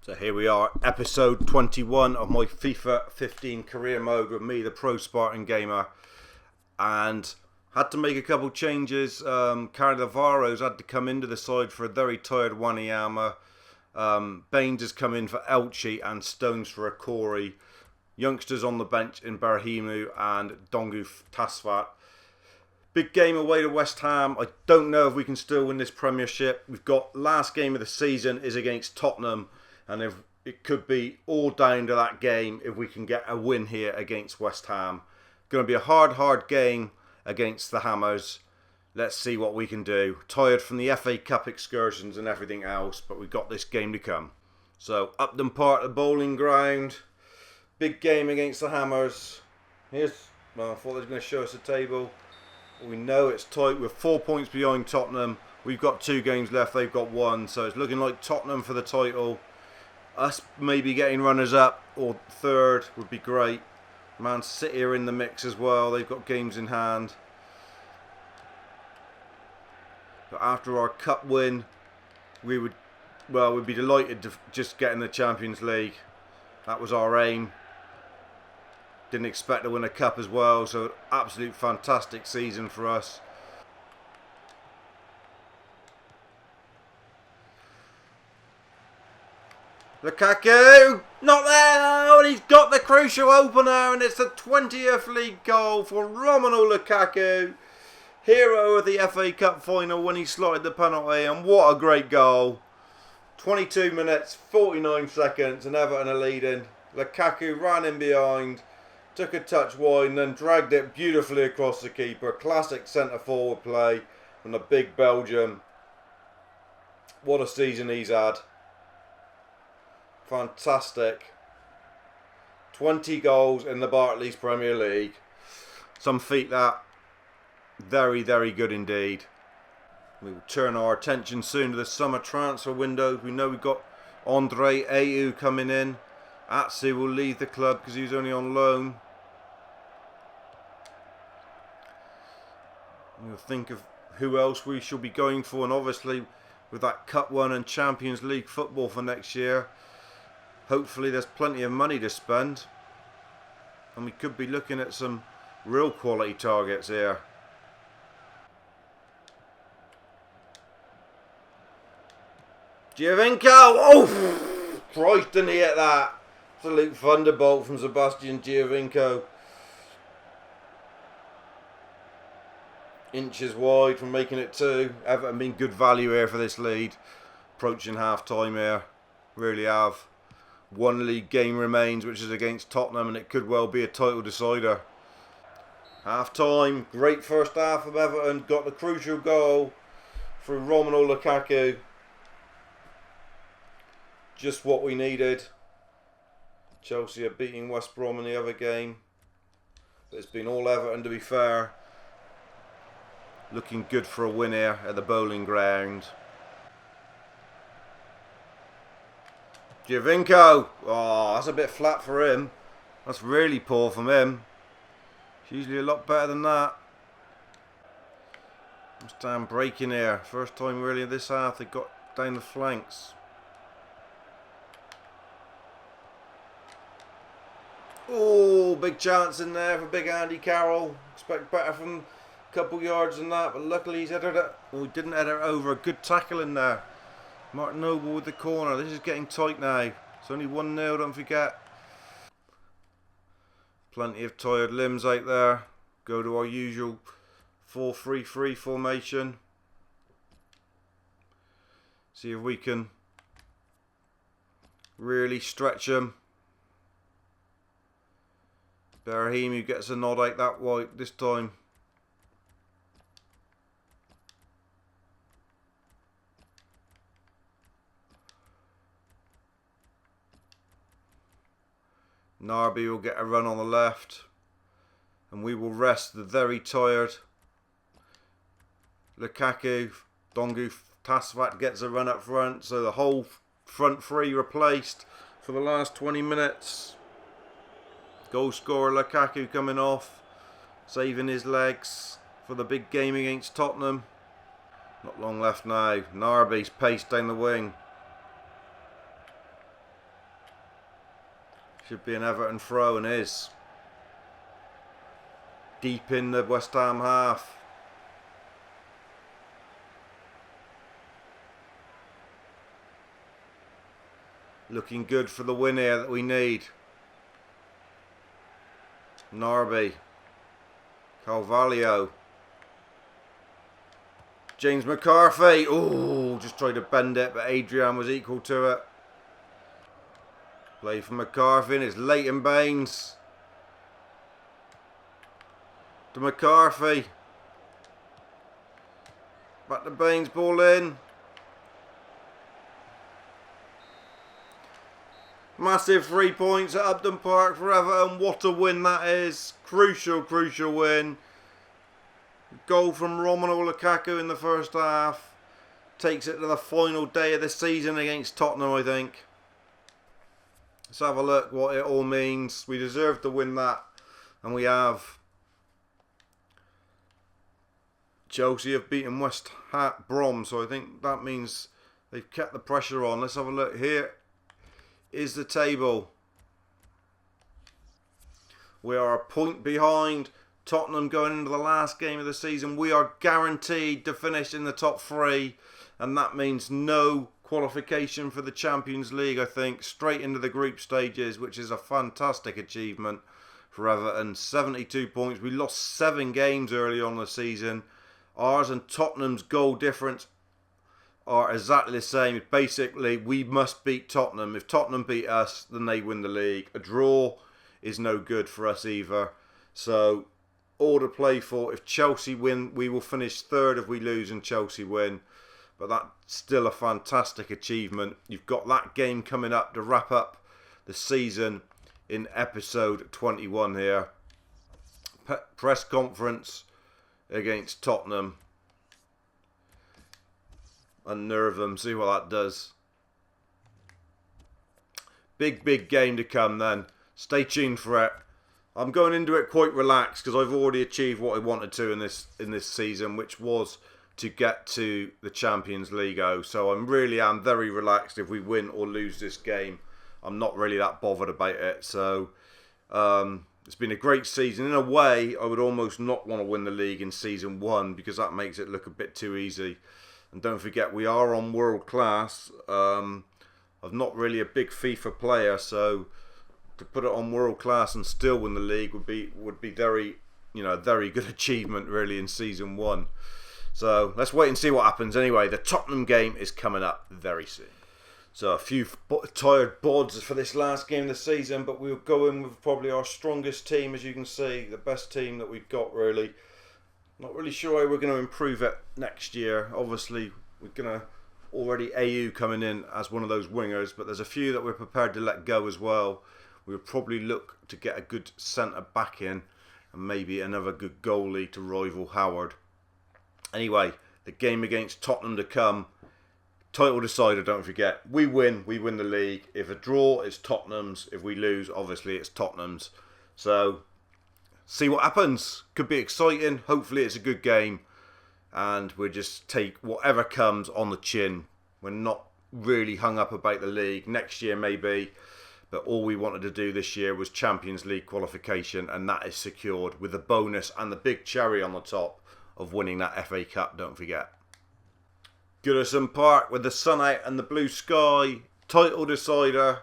So here we are, episode 21 of my FIFA 15 career mode with me, the ProSpartanGamer, and had to make a couple changes. Cannavaro's had to come into the side for a very tired Wanyama. Baines has come in for Elche and Stones for a Corey. Youngsters on the bench in Barahimu and Dongu Tasvat. Big game away to West Ham. I don't know if we can still win this Premiership. We've got last game of the season is against Tottenham. And if it could be all down to that game if we can get a win here against West Ham. Going to be a hard game against the Hammers. Let's see what we can do. Tired from the FA Cup excursions and everything else, but we've got this game to come. So Upton Park, the bowling ground. Big game against the Hammers. I thought they were going to show us a table. We know it's tight. We're 4 points behind Tottenham. We've got 2 games left. They've got 1. So it's looking like Tottenham for the title. Us maybe getting runners up or third would be great. Man City are in the mix as well. They've got games in hand. But after our cup win, we'd be delighted to just get in the Champions League. That was our aim. Didn't expect to win a cup as well, so absolute fantastic season for us. Lukaku, not there, and he's got the crucial opener, and it's the 20th league goal for Romelu Lukaku, hero of the FA Cup final when he slotted the penalty, and what a great goal. 22 minutes, 49 seconds, and Everton are leading. Lukaku ran in behind, took a touch wide, and then dragged it beautifully across the keeper. Classic centre-forward play from the big Belgium. What a season he's had. Fantastic. 20 goals in the Barclays Premier League. Some feat that. Very, very good indeed. We will turn our attention soon to the summer transfer window. We know we've got Andre Ayew coming in. Atsu will leave the club because he was only on loan. We'll think of who else we should be going for, and obviously with that Cup 1 and Champions League football for next year, hopefully there's plenty of money to spend, and we could be looking at some real quality targets here. Giovinco! Oh! Christ, didn't he hit that? Absolute thunderbolt from Sebastian Giovinco. Inches wide from making it 2. Everton been good value here for this lead. Approaching half time here. Really have. 1 league game remains, which is against Tottenham, and it could well be a title decider. Half time. Great first half of Everton. Got the crucial goal through Romelu Lukaku. Just what we needed. Chelsea are beating West Brom in the other game. It's been all Everton, to be fair. Looking good for a win here at the bowling ground. Giovinco! Oh, that's a bit flat for him. That's really poor from him. It's usually a lot better than that. West Ham breaking here. First time really in this half they got down the flanks. Oh, big chance in there for big Andy Carroll. Expect better from a couple yards than that, but luckily he's headed it. Oh, he didn't head it over. A good tackle in there. Martin Noble with the corner. This is getting tight now. It's only 1-0, don't forget. Plenty of tired limbs out there. Go to our usual 4-3-3 formation. See if we can really stretch them. Barahimu gets a nod out that white this time. Narby will get a run on the left, and we will rest the very tired Lukaku. Dongu Tasvat gets a run up front, so the whole front 3 replaced for the last 20 minutes. Goal scorer Lukaku coming off, saving his legs for the big game against Tottenham. Not long left now. Narby's paced down the wing. Should be an Everton throw and is. Deep in the West Ham half. Looking good for the win here that we need. Narby. Carvalho. James McCarthy. Ooh, just tried to bend it, but Adrian was equal to it. Play for McCarthy, and it's Leighton Baines. To McCarthy. Back to Baines, ball in. Massive 3 points at Upton Park for Everton. What a win that is. Crucial, crucial win. Goal from Romelu Lukaku in the first half. Takes it to the final day of the season against Tottenham, I think. Let's have a look what it all means. We deserve to win that. And we have. Chelsea have beaten West Brom. So I think that means they've kept the pressure on. Let's have a look here. Is the table. We are a point behind Tottenham going into the last game of the season. We are guaranteed to finish in the top 3, and that means no qualification for the Champions League, I think. Straight into the group stages, which is a fantastic achievement for Everton. 72 points. We lost 7 games early on in the season. Ours and Tottenham's goal difference are exactly the same. Basically, we must beat Tottenham. If Tottenham beat us, then they win the league. A draw is no good for us either. So, all to play for. If Chelsea win, we will finish 3rd if we lose and Chelsea win. But that's still a fantastic achievement. You've got that game coming up to wrap up the season in episode 21 here. Press conference against Tottenham. Unnerve them, see what that does. Big game to come then. Stay tuned for it. I'm going into it quite relaxed because I've already achieved what I wanted to in this season, which was to get to the Champions League. So I really am very relaxed if we win or lose this game. I'm not really that bothered about it. So it's been a great season. In a way, I would almost not want to win the league in season 1 because that makes it look a bit too easy. And don't forget, we are on world class. I'm not really a big FIFA player, so to put it on world class and still win the league would be very, very good achievement really in season 1. So let's wait and see what happens. Anyway, the Tottenham game is coming up very soon. So a few tired bods for this last game of the season, but we'll go in with probably our strongest team, as you can see, the best team that we've got really. Not really sure how we're going to improve it next year. Obviously, we're going to already AU coming in as one of those wingers, but there's a few that we're prepared to let go as well. We'll probably look to get a good centre back in and maybe another good goalie to rival Howard. Anyway, the game against Tottenham to come. Title decider, don't forget. We win the league. If a draw, it's Tottenham's. If we lose, obviously it's Tottenham's. So see what happens. Could be exciting. Hopefully it's a good game. And we'll just take whatever comes on the chin. We're not really hung up about the league. Next year maybe. But all we wanted to do this year was Champions League qualification. And that is secured with the bonus and the big cherry on the top of winning that FA Cup, don't forget. Goodison Park with the sun out and the blue sky. Title decider.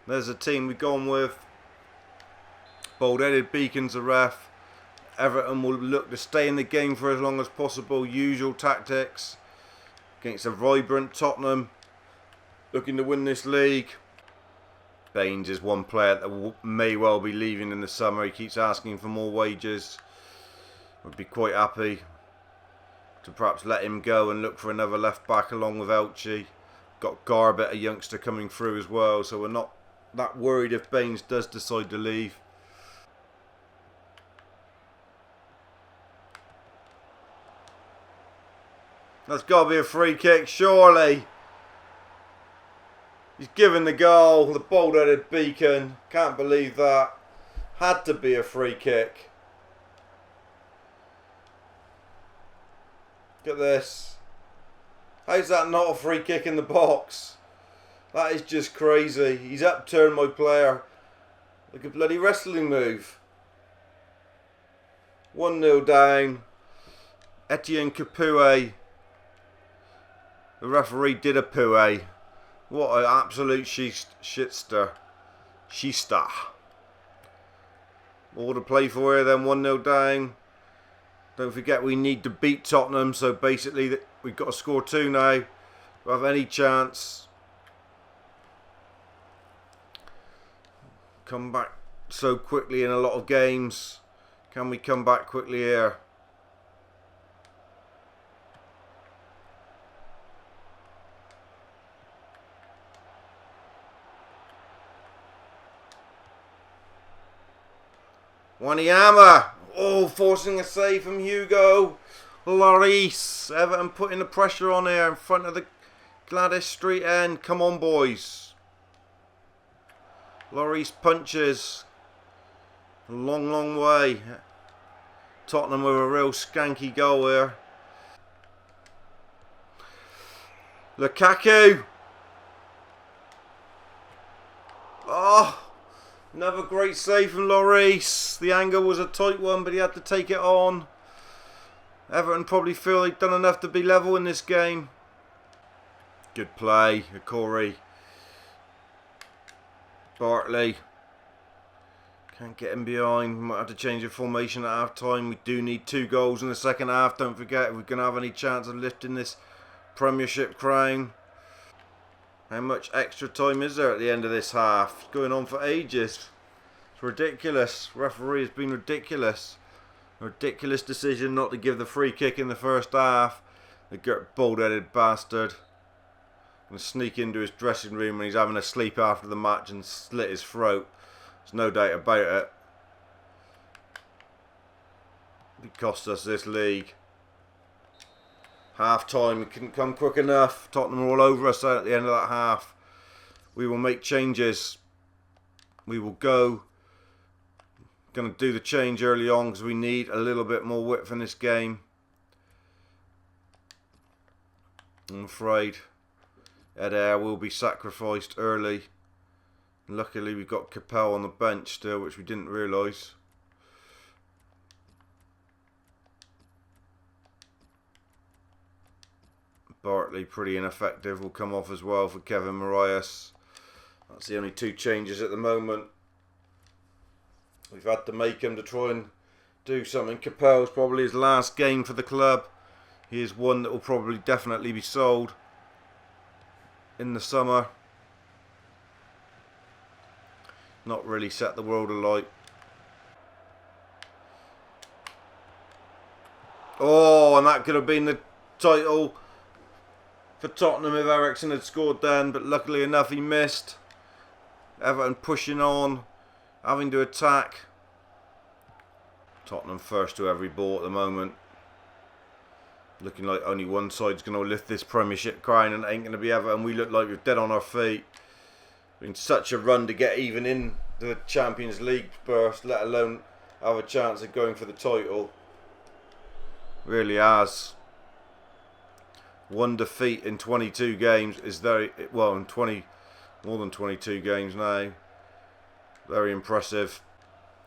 There's a team we've gone with. Bold-headed Beacon's the ref. Everton will look to stay in the game for as long as possible. Usual tactics. Against a vibrant Tottenham. Looking to win this league. Baines is one player that may well be leaving in the summer. He keeps asking for more wages. Would be quite happy to perhaps let him go and look for another left back along with Elche. Got Garbett, a youngster, coming through as well. So we're not that worried if Baines does decide to leave. That's got to be a free kick, surely. He's given the goal, the bold-headed Beacon. Can't believe that. Had to be a free kick. Look at this. How's that not a free kick in the box? That is just crazy. He's upturned my player like a bloody wrestling move. 1-0 down. Etienne Capoue. The referee did a pooey. What an absolute shitster. Shista. All to play for here then, 1-0 down. Don't forget we need to beat Tottenham, so basically we've got to score 2 now. To have any chance. Come back so quickly in a lot of games. Can we come back quickly here? Wanyama. Oh, forcing a save from Hugo Lloris. Everton putting the pressure on here in front of the Gladys Street end. Come on, boys. Lloris punches. A long, long way. Tottenham with a real skanky goal here. Lukaku. Oh. Another great save from Lloris. The angle was a tight one, but he had to take it on. Everton probably feel they've done enough to be level in this game. Good play, Corey. Bartley. Can't get him behind. We might have to change the formation at half time. We do need 2 goals in the second half. Don't forget, if we're going to have any chance of lifting this Premiership crown. How much extra time is there at the end of this half? It's going on for ages. It's ridiculous. Referee has been ridiculous. A ridiculous decision not to give the free kick in the first half. The bald-headed bastard. Going to sneak into his dressing room when he's having a sleep after the match and slit his throat. There's no doubt about it. It cost us this league. Half time, we couldn't come quick enough. Tottenham were all over us at the end of that half. We will make changes. We will go. Going to do the change early on because we need a little bit more width in this game. I'm afraid Ed Air will be sacrificed early. Luckily we've got Capel on the bench still, which we didn't realise. Bartley pretty ineffective, will come off as well for Kevin Marias. That's the only 2 changes at the moment. We've had to make him to try and do something. Capel's probably his last game for the club. He is one that will probably definitely be sold in the summer. Not really set the world alight. Oh, and that could have been the title for Tottenham if Ericsson had scored then, but luckily enough he missed. Everton pushing on, having to attack. Tottenham first to every ball at the moment. Looking like only one side's going to lift this Premiership crown, and it ain't going to be Everton. We look like we're dead on our feet. Been such a run to get even in the Champions League burst, let alone have a chance of going for the title. Really has. 1 defeat in 22 games is very, well, in more than 22 games now. Very impressive.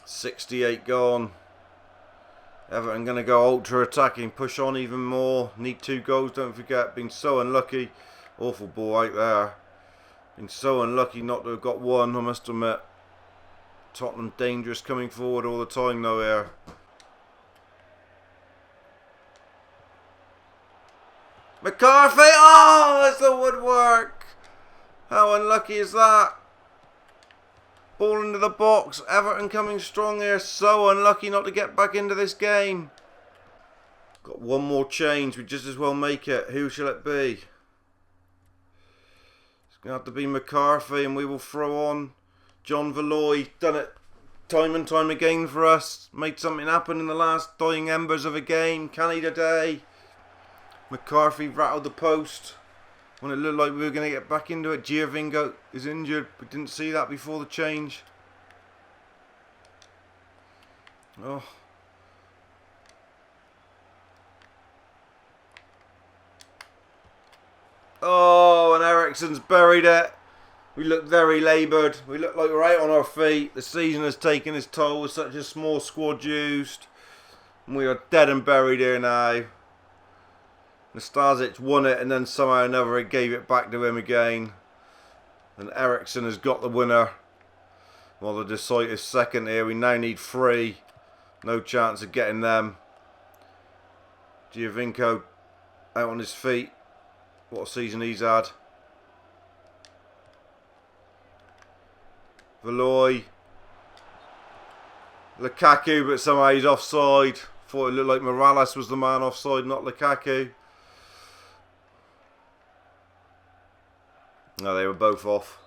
68 gone. Everton going to go ultra attacking, push on even more. Need 2 goals, don't forget. Been so unlucky. Awful ball out there. Been so unlucky not to have got 1, I must admit. Tottenham dangerous coming forward all the time though here. McCarthy! Oh, it's the woodwork! How unlucky is that? Ball into the box. Everton coming strong here. So unlucky not to get back into this game. Got 1 more change. We just as well make it. Who shall it be? It's going to have to be McCarthy, and we will throw on John Valoy. Done it time and time again for us. Made something happen in the last dying embers of a game. Can he today? McCarthy rattled the post when it looked like we were going to get back into it. Giovinco is injured. We didn't see that before the change. Oh. Oh, and Ericsson's buried it. We look very laboured. We look like we're out on our feet. The season has taken its toll with such a small squad used. And we are dead and buried here now. Nastasic won it, and then somehow or another it gave it back to him again. And Ericsson has got the winner. While the Detroit is second here. We now need 3. No chance of getting them. Giovinco out on his feet. What a season he's had. Valoy. Lukaku, but somehow he's offside. Thought it looked like Morales was the man offside, not Lukaku. No, they were both off.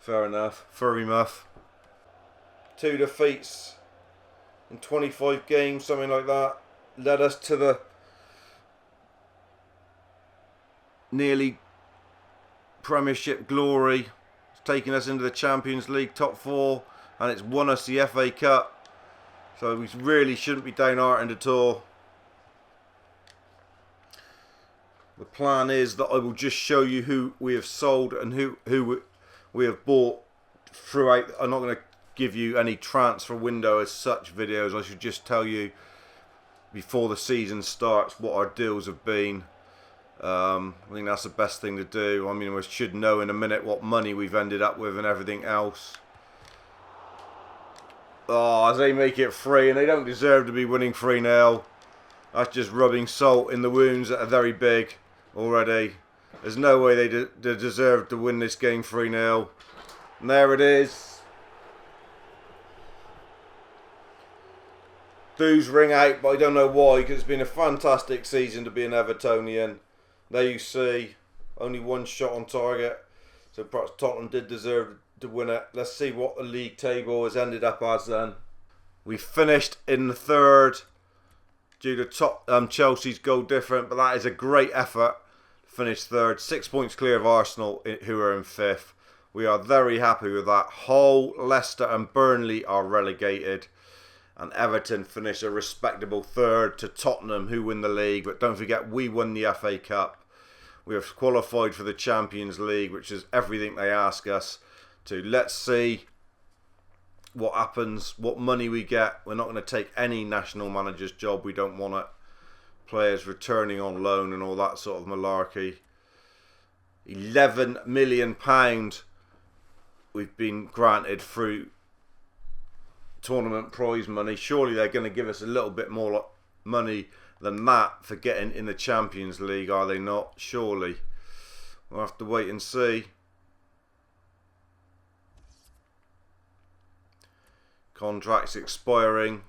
Fair enough. Furry muff. 2 defeats in 25 games, something like that. Led us to the nearly Premiership glory. It's taken us into the Champions League top 4, and it's won us the FA Cup. So we really shouldn't be downhearted at all. The plan is that I will just show you who we have sold and who we have bought throughout. I'm not going to give you any transfer window as such videos. I should just tell you before the season starts what our deals have been. I think that's the best thing to do. I mean, we should know in a minute what money we've ended up with and everything else. Oh, as they make it 3, and they don't deserve to be winning 3-0. That's just rubbing salt in the wounds that are very big already. There's no way they deserve to win this game 3-0. And there it is. Dues ring out, but I don't know why, because it's been a fantastic season to be an Evertonian. There you see, only 1 shot on target. So perhaps Tottenham did deserve to win it. Let's see what the league table has ended up as then. We finished in the 3rd due to Chelsea's goal different, but that is a great effort. Finished 3rd, 6 points clear of Arsenal, who are in 5th. We are very happy with that. Hull, Leicester and Burnley are relegated. And Everton finish a respectable 3rd to Tottenham, who win the league. But don't forget, we won the FA Cup. We have qualified for the Champions League, which is everything they ask us to. Let's see what happens, what money we get. We're not going to take any national manager's job. We don't want it. Players returning on loan and all that sort of malarkey. £11 million we've been granted through tournament prize money. Surely they're going to give us a little bit more money than that for getting in the Champions League, are they not? Surely. We'll have to wait and see. Contracts expiring.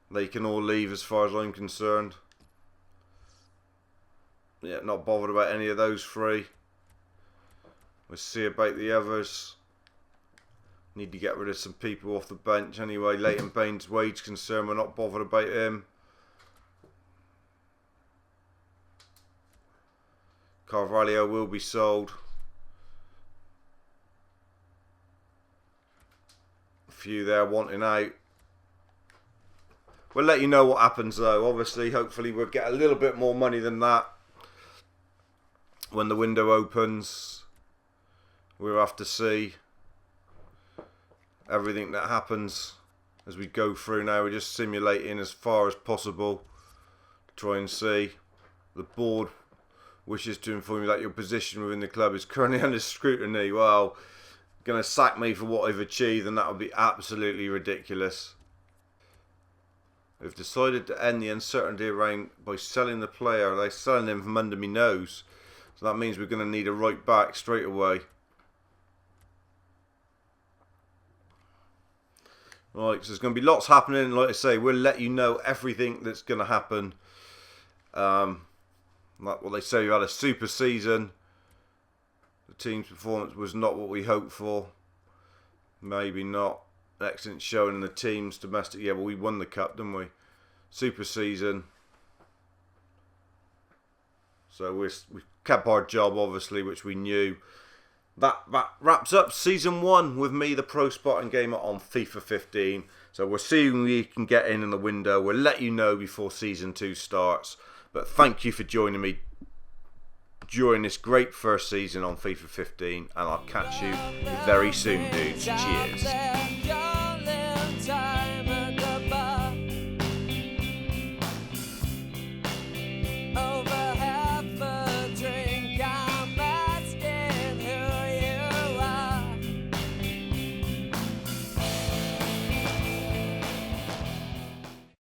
They can all leave as far as I'm concerned. Yeah, not bothered about any of those 3. We'll see about the others. Need to get rid of some people off the bench anyway. Leighton Baines' wage concern, we're not bothered about him. Carvalho will be sold. A few there wanting out. We'll let you know what happens though. Obviously, hopefully we'll get a little bit more money than that when the window opens. We'll have to see everything that happens as we go through now. We're just simulating as far as possible to try and see. The board wishes to inform you that your position within the club is currently under scrutiny. Well, going to sack me for what I've achieved, and that would be absolutely ridiculous. We've decided to end the uncertainty around by selling the player. They're selling him from under my nose. So that means we're going to need a right back straight away. Right, so there's going to be lots happening. Like I say, we'll let you know everything that's going to happen. Like what they say, we had a super season. The team's performance was not what we hoped for. Maybe not. Excellent showing in the team's domestic. Yeah, well, we won the cup, didn't we? Super season. So we kept our job, obviously, which we knew. That wraps up Season 1 with me, the Pro Spartan Gamer, on FIFA 15. So we're seeing we can get in the window. We'll let you know before Season 2 starts. But thank you for joining me. during this great first season on FIFA 15, and I'll catch you very soon, dudes. Cheers.